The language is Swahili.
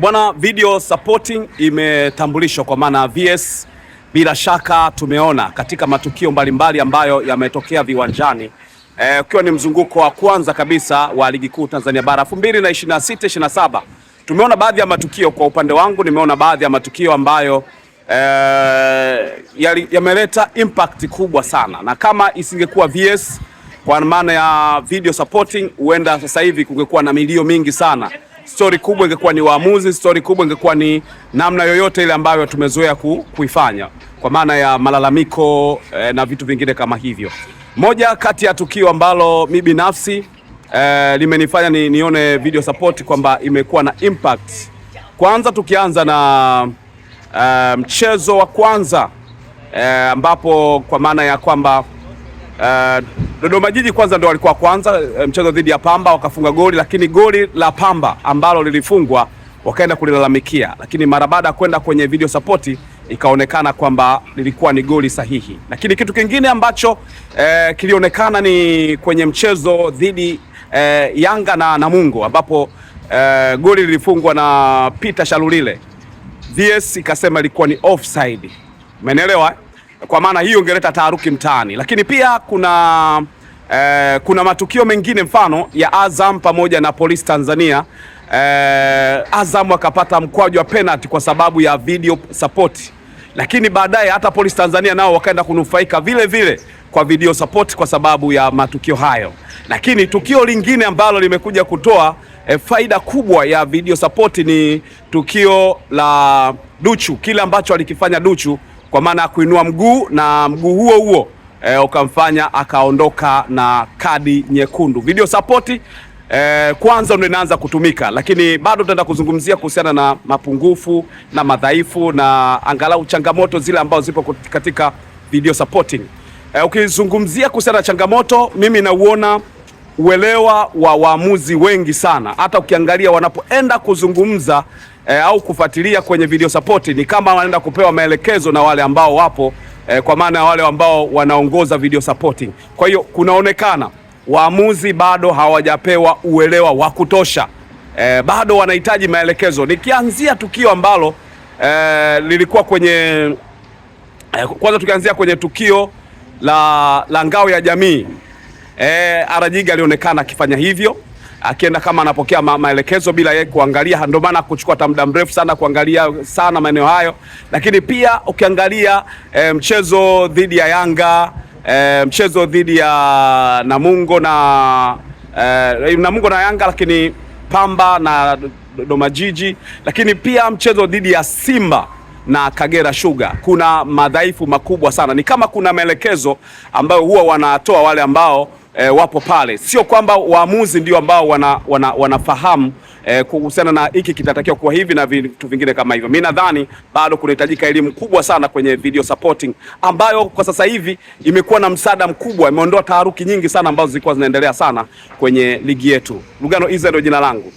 Bwana, video supporting imetambulishwa kwa maana VS. Bila shaka tumeona katika matukio mbalimbali ambayo yametokea viwanjani, ukiwa ni mzunguko wa kwanza kabisa wa ligi kuu Tanzania bara 2026-27. Tumeona baadhi ya matukio. Kwa upande wangu nimeona baadhi ya matukio ambayo yameleta impact kubwa sana, na kama isingekuwa VS kwa maana ya video supporting, huenda sasa hivi kungekuwa na milio mingi sana. Story kubwa ingekuwa ni waamuzi, story kubwa ingekuwa ni namna yoyote ile ambayo tumezoea kuifanya kwa maana ya malalamiko na vitu vingine kama hivyo. Moja kati ya tukio ambalo mimi binafsi limenifanya nione video support kwamba imekuwa na impact. Kwanza tukianza na mchezo wa kwanza ambapo kwa maana ya kwamba Dodoma Jiji kwanza ndio walikuwa kwanza mchezo dhidi ya Pamba, wakafunga goli, lakini goli la Pamba ambalo lilifungwa wakaenda kulilalamikia, lakini mara baada ya kwenda kwenye video support ikaonekana kwamba lilikuwa ni goli sahihi. Lakini kitu kingine ambacho kilionekana ni kwenye mchezo dhidi Yanga na Namungo ambapo goli lilifungwa na Peter Shalulile. VS ikasema ilikuwa ni offside. Umeelewa? Kwa maana hiyo ingeleta taharuki mtaani. Lakini pia kuna matukio mengine, mfano ya Azam pamoja na Polisi Tanzania. Azam akapata mkwaju wa penalty kwa sababu ya video support, lakini baadaye hata Polisi Tanzania nao wakaenda kunufaika vile vile kwa video support kwa sababu ya matukio hayo. Lakini tukio lingine ambalo limekuja kutoa faida kubwa ya video support ni tukio la Duchu, kile ambacho alikifanya Duchu kwa maana ya kuinua mguu, na mguu huo ukamfanya akaondoka na kadi nyekundu. Video support kwanza ndio inaanza kutumika, lakini bado tutaenda kuzungumzia kuhusiana na mapungufu na madhaifu na angalau changamoto zile ambazo zipo katika video supporting. Ukizungumzia kuhusiana na changamoto, mimi nauona uelewa wa waamuzi wengi sana. Hata ukiangalia wanapoenda kuzungumza au kufuatilia kwenye video support, ni kama wanaenda kupewa maelekezo na wale ambao wapo kwa maana ya wale ambao wanaongoza video supporting. Kwa hiyo kunaonekana waamuzi bado hawajapewa uelewa wa kutosha, bado wanahitaji maelekezo. Nikianzia tukio ambalo lilikuwa kwenye kwanza, tukianzia kwenye tukio la ngao ya jamii, Arajiga alionekana akifanya hivyo, akienda kama anapokea maelekezo bila yeye kuangalia, ndio maana kuchukua muda mrefu sana kuangalia sana maeneo hayo. Lakini pia ukiangalia mchezo dhidi ya Yanga, mchezo dhidi ya Namungo na Yanga, lakini Pamba na Dodoma Jiji, lakini pia mchezo dhidi ya Simba na Kagera Sugar, kuna madhaifu makubwa sana. Ni kama kuna maelekezo ambayo huwa wanatoa wale ambao wapo pale, sio kwamba waamuzi ndio ambao wanafahamu kuhusiana na hiki kitatakiwa kuwa hivi na vitu vingine kama hivyo. Mimi nadhani bado kunahitajika elimu kubwa sana kwenye video supporting, ambayo kwa sasa hivi imekuwa na msaada mkubwa, imeondoa taharuki nyingi sana ambazo zilikuwa zinaendelea sana kwenye ligi yetu. Lugano Iza ndio jina langu.